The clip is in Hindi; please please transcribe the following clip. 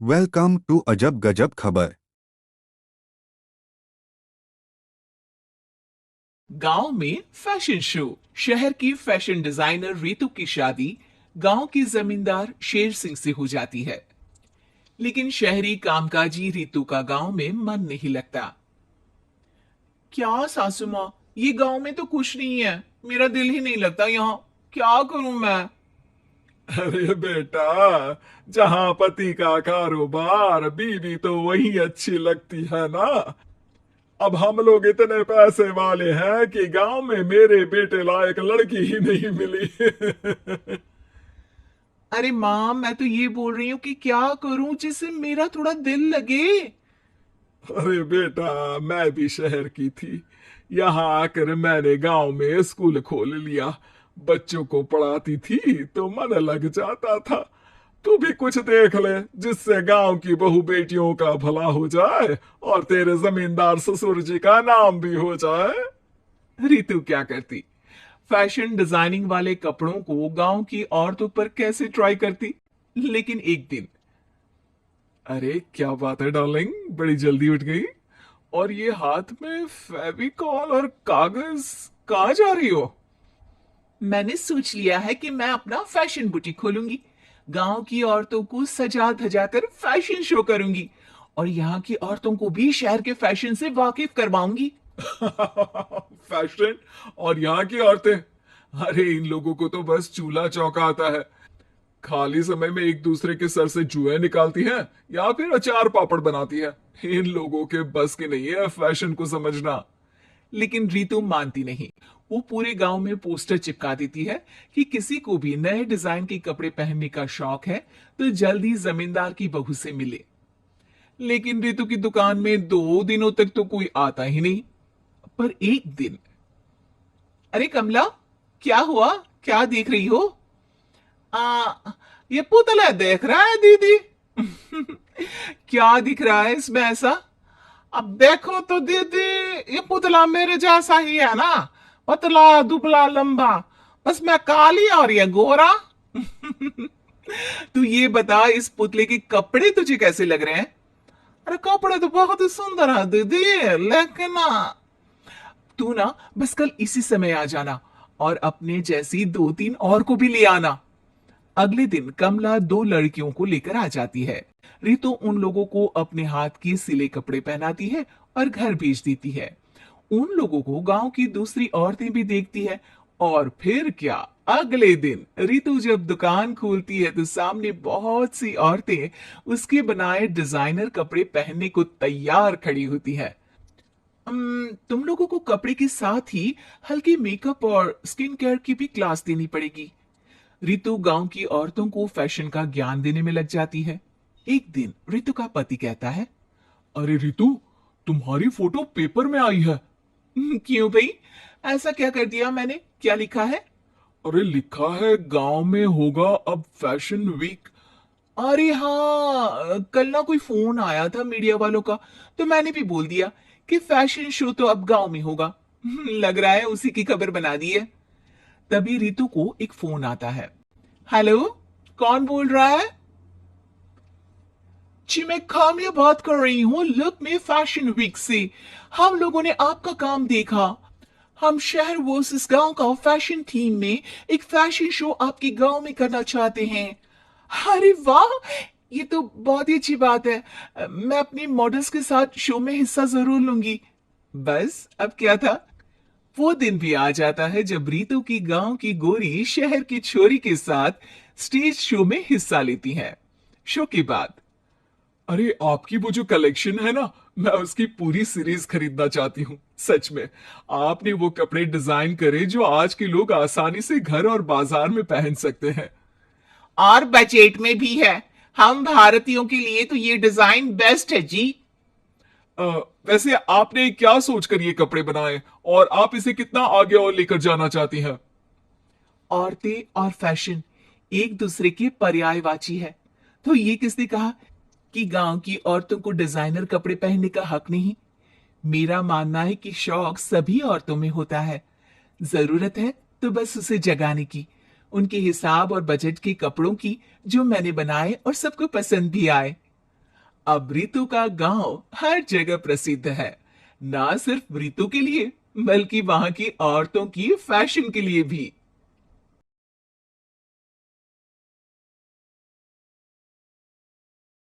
वेलकम टू अजब गजब खबर। गांव में फैशन शो। शहर की फैशन डिजाइनर रितु की शादी गांव के जमींदार शेर सिंह से हो जाती है। लेकिन शहरी कामकाजी रितु का गांव में मन नहीं लगता। क्या सासू माँ, ये गांव में तो कुछ नहीं है। मेरा दिल ही नहीं लगता यहाँ। क्या करूं मैं? अरे बेटा, जहाँ पति का कारोबार बीवी तो वही अच्छी लगती है ना। अब हम लोग इतने पैसे वाले हैं कि गांव में मेरे बेटे लायक लड़की ही नहीं मिली। अरे माँ, मैं तो ये बोल रही हूँ कि क्या करूं जिससे मेरा थोड़ा दिल लगे। अरे बेटा, मैं भी शहर की थी। यहाँ आकर मैंने गांव में स्कूल खोल लिया। बच्चों को पढ़ाती थी तो मन लग जाता था। तू भी कुछ देख ले जिससे गांव की बहू बेटियों का भला हो जाए और तेरे जमींदार ससुर जी का नाम भी हो जाए। रितु क्या करती? फैशन डिजाइनिंग वाले कपड़ों को गांव की औरतों पर कैसे ट्राई करती। लेकिन एक दिन, अरे क्या बात है डार्लिंग, बड़ी जल्दी उठ गई। और ये हाथ में फेविकॉल और कागज, कहाँ जा रही हो? मैंने सोच लिया है कि मैं अपना फैशन बुटीक खोलूंगी। गांव की औरतों को सजा धजा कर फैशन शो करूंगी और यहाँ की औरतों को भी शहर के फैशन से वाकिफ करवाऊंगी। फैशन और यहाँ की औरतें, अरे इन लोगों को तो बस चूल्हा चौका आता है। खाली समय में एक दूसरे के सर से जुएं निकालती हैं या फिर अचार पापड़ बनाती है। इन लोगों के बस की नहीं है फैशन को समझना। लेकिन रितु मानती नहीं। वो पूरे गांव में पोस्टर चिपका देती है कि किसी को भी नए डिजाइन के कपड़े पहनने का शौक है तो जल्दी जमींदार की बहू से मिले। लेकिन रितु की दुकान में 2 दिनों तक तो कोई आता ही नहीं। पर एक दिन, अरे कमला, क्या हुआ? क्या देख रही हो? आ, ये पुतला देख रहा है दीदी। क्या दिख रहा है इसमें ऐसा? अब देखो तो दीदी, ये पुतला मेरे जैसा ही है ना। पतला दुबला लंबा। बस मैं काली और ये गोरा। तू ये बता, इस पुतले के कपड़े तुझे कैसे लग रहे हैं? अरे कपड़े तो बहुत ही सुंदर है दीदी, लेकिन तू ना बस कल इसी समय आ जाना और अपने जैसी 2-3 और को भी ले आना। अगले दिन कमला 2 लड़कियों को लेकर आ जाती है। रितु उन लोगों को अपने हाथ के सिले कपड़े पहनाती है और घर भेज देती है। उन लोगों को गांव की दूसरी औरतें भी देखती है। और फिर क्या, अगले दिन रितु जब दुकान खोलती है तो सामने बहुत सी औरतें उसके बनाए डिजाइनर कपड़े पहनने को तैयार खड़ी होती है। तुम लोगों को कपड़े के साथ ही हल्की मेकअप और स्किन केयर की भी क्लास देनी पड़ेगी। रितु गांव की औरतों को फैशन का ज्ञान देने में लग जाती है। एक दिन रितु का पति कहता है, अरे रितु, तुम्हारी फोटो पेपर में आई है। क्यों भाई? ऐसा क्या कर दिया मैंने? क्या लिखा है? अरे लिखा है गांव में होगा अब फैशन वीक। अरे हाँ, कल ना कोई फोन आया था मीडिया वालों का, तो मैंने भी बोल दिया कि फैशन शो तो अब गांव में होगा। लग रहा है उसी की खबर बना दी है। तभी रितु को एक फोन आता है। हेलो, कौन बोल रहा है? जी मैं काम्या बात कर रही हूँ, लुक में फैशन वीक से। हम लोगों ने आपका काम देखा। हम शहर वर्सेस गांव का फैशन थीम में एक फैशन शो आपके गांव में करना चाहते हैं। अरे वाह, ये तो बहुत ही अच्छी बात है। मैं अपनी मॉडल्स के साथ शो में हिस्सा जरूर लूंगी। बस अब क्या था, वो दिन भी आ जाता है जब रितु की गांव की गोरी शहर की छोरी के साथ स्टेज शो में हिस्सा लेती है। शो के बाद, अरे आपकी वो जो कलेक्शन है ना, मैं उसकी पूरी सीरीज खरीदना चाहती हूँ। सच में आपने वो कपड़े डिजाइन करे जो आज के लोग आसानी से घर और बाजार में पहन सकते हैं। और बजट में भी है। हम भारतीयों के लिए तो ये डिजाइन बेस्ट है जी। अ, वैसे आपने क्या सोचकर ये कपड़े बनाए और आप इसे कितना आगे और लेकर जाना चाहती हैं? औरतें और फैशन एक दूसरे के पर्यायवाची है। तो ये किसने कहा कि गांव की औरतों को डिजाइनर कपड़े पहनने का हक नहीं? मेरा मानना है कि शौक सभी औरतों में होता है। जरूरत है तो बस उसे जगाने की, उनके हिसाब और बजट के कपड़ों की, जो मैंने बनाए और सबको पसंद भी आए। अब रितु का गांव हर जगह प्रसिद्ध है, ना सिर्फ रितु के लिए बल्कि वहां की औरतों की फैशन के लिए भी।